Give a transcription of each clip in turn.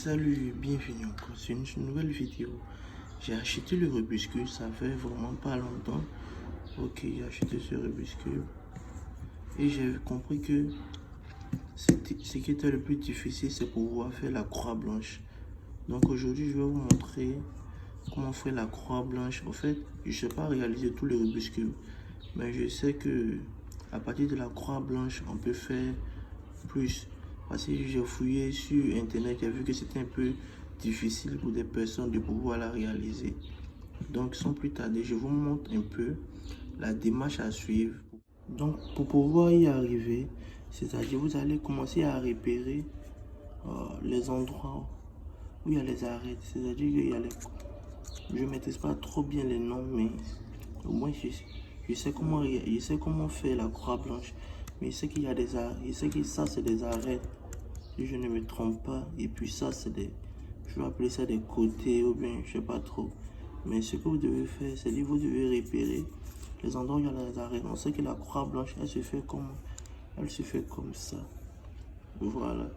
Salut, bienvenue encore sur une nouvelle vidéo. J'ai acheté le Rubik's Cube, ça fait vraiment pas longtemps. Ok, j'ai acheté ce Rubik's Cube et j'ai compris que ce qui était le plus difficile, c'est pouvoir faire la croix blanche. Donc aujourd'hui, je vais vous montrer comment faire la croix blanche. En fait, je ne sais pas réaliser tout le Rubik's Cube, mais je sais que à partir de la croix blanche, on peut faire plus. Parce que j'ai fouillé sur internet, j'ai vu que c'était un peu difficile pour des personnes de pouvoir la réaliser. Donc sans plus tarder, je vous montre un peu la démarche à suivre. Donc pour pouvoir y arriver, c'est-à-dire vous allez commencer à repérer les endroits où il y a les arêtes. C'est-à-dire qu'il y a les... Je ne maîtrise pas trop bien les noms, mais au moins je sais comment faire la croix blanche. Mais je sais qu'il y a des arêtes, je sais que ça c'est des arêtes, si je ne me trompe pas. Et puis ça c'est des, je vais appeler ça des côtés ou bien je sais pas trop. Mais ce que vous devez faire, c'est que vous devez repérer les endroits où il y a les arêtes. On sait que la croix blanche, elle se fait comme ça. Voilà.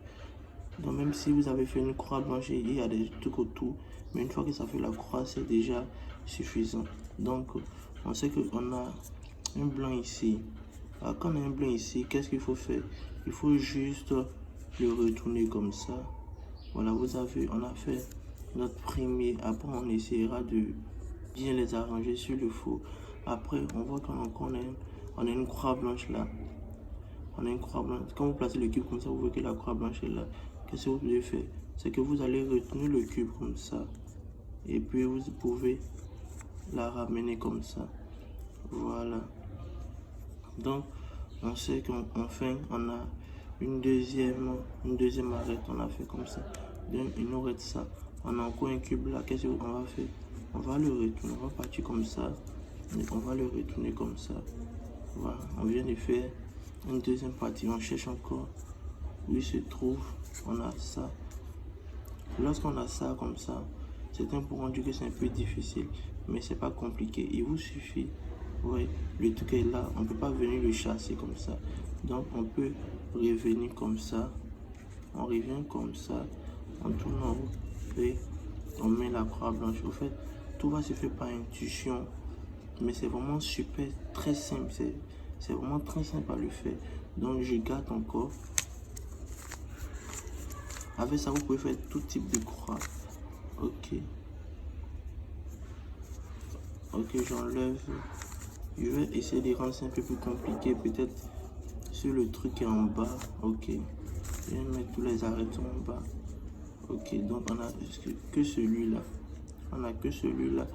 Donc même si vous avez fait une croix blanche et il y a des trucs autour, mais une fois que ça fait la croix, c'est déjà suffisant. Donc on sait qu'on a un blanc ici. Alors, quand on a un blanc ici, qu'est-ce qu'il faut faire? Il faut juste le retourner comme ça. Voilà, vous avez, on a fait notre premier. Après, on essaiera de bien les arranger sur le four. Après, on voit on a une croix blanche là. On a une croix blanche. Quand vous placez le cube comme ça, vous voyez que la croix blanche est là. Qu'est-ce que vous devez faire? C'est que vous allez retenir le cube comme ça. Et puis, vous pouvez la ramener comme ça. Voilà. Donc, on sait qu'enfin, on a une deuxième arête. On a fait comme ça. Donc, il nous reste ça. On a encore un cube là. Qu'est-ce qu'on va faire? On va le retourner. On va partir comme ça. Et on va le retourner comme ça. Voilà. On vient de faire une deuxième partie. On cherche encore où il se trouve. On a ça. Lorsqu'on a ça comme ça, certains pourront dire que c'est un peu difficile, mais c'est pas compliqué. Il vous suffit, ouais, le truc est là, on peut pas venir le chasser comme ça. Donc on peut revenir comme ça, on revient comme ça, on tourne en haut et on met la croix blanche. Au fait, tout va se faire par intuition, mais c'est vraiment super, très simple. C'est vraiment très simple à le faire. Donc je garde encore. Avec ça, vous pouvez faire tout type de croix. Ok. Ok, j'enlève. Je vais essayer de rendre ça un peu plus compliqué. Peut-être sur le truc qui est en bas. Ok. Je vais mettre tous les arêtes en bas. Ok, donc on a que celui-là. On a que celui-là.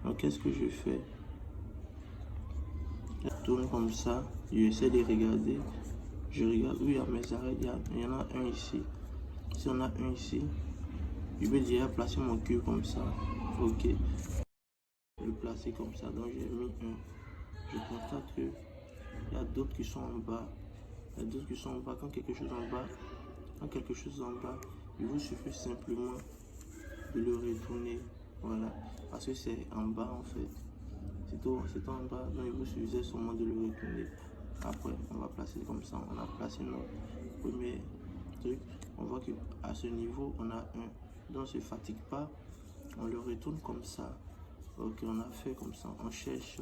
Donc qu'est-ce que je fais? Je tourne comme ça. J'essaie de regarder. Je regarde où il y a mes arêtes. Il y en a un ici. Si on a un ici, je vais déjà placer mon cube comme ça. Ok. Le placer comme ça. Donc j'ai mis un. Je constate que il y a d'autres qui sont en bas. Il y a d'autres qui sont en bas. Quand quelque chose en bas, il vous suffit simplement de le retourner. Voilà. Parce que c'est en bas en fait. C'est en bas. Donc il vous suffisait seulement de le retourner. Après, on va placer comme ça. On a placé notre premier truc. On voit qu'à ce niveau, on a un. Donc on ne se fatigue pas. On le retourne comme ça. Ok, on a fait comme ça. On cherche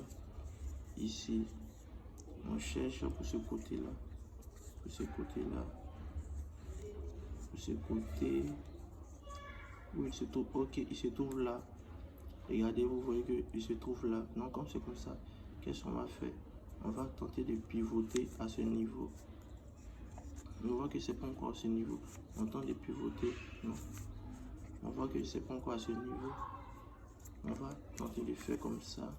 ici. On cherche pour ce côté-là. Pour ce côté-là. Pour ce côté. Où il se trouve. Ok, il se trouve là. Regardez, vous voyez qu'il se trouve là. Donc, comme c'est comme ça, qu'est-ce qu'on va faire? On va tenter de pivoter à ce niveau. On voit que c'est pas encore à ce niveau. On tente de pivoter. Non. On voit que c'est pas encore à ce niveau. On va tenter de faire comme ça.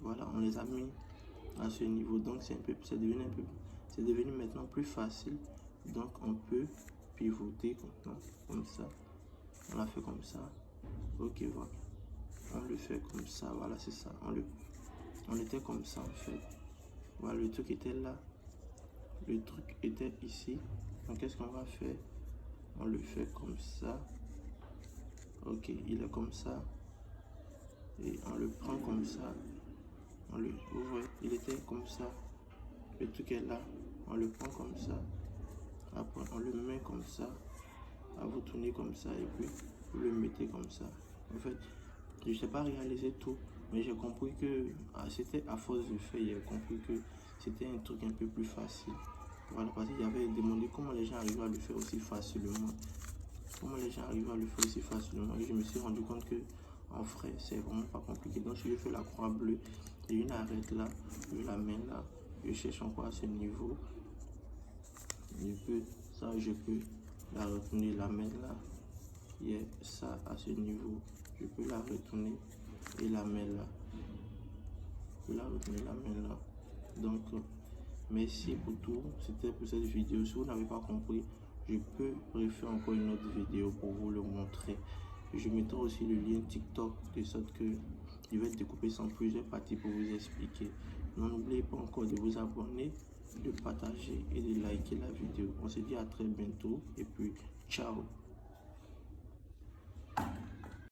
Voilà, on les a mis à ce niveau. Donc, c'est devenu maintenant plus facile. Donc, on peut pivoter comme ça. On l'a fait comme ça. Ok, voilà. On le fait comme ça. Voilà, c'est ça. On était comme ça en fait. Voilà, le truc était là. Le truc était ici. Donc, qu'est-ce qu'on va faire? On le fait comme ça. Ok, il est comme ça. Et on le prend comme ça. Vous voyez, il était comme ça. Le truc est là. On le prend comme ça. Après, on le met comme ça. vous tourner comme ça et puis vous le mettez comme ça. En fait, je ne sais pas réaliser tout, mais j'ai compris que c'était à force de faire, j'ai compris que c'était un truc un peu plus facile. Voilà, parce que j'avais demandé comment les gens arrivent à le faire aussi facilement. Comment les gens arrivent à le faire aussi facilement. Et je me suis rendu compte que en vrai, c'est vraiment pas compliqué. Donc, si je fais la croix bleue et une arrête là, je la mets là, je cherche encore à ce niveau. Je peux la retourner, la mettre là. Et ça à ce niveau, je peux la retourner et la mettre là. Je peux la retourner, la mettre là. Donc, merci pour tout. C'était pour cette vidéo. Si vous n'avez pas compris, je peux refaire encore une autre vidéo pour vous le montrer. Je mettrai aussi le lien TikTok de sorte que je vais découper ça en plusieurs parties pour vous expliquer. N'oubliez pas encore de vous abonner, de partager et de liker la vidéo. On se dit à très bientôt et puis ciao.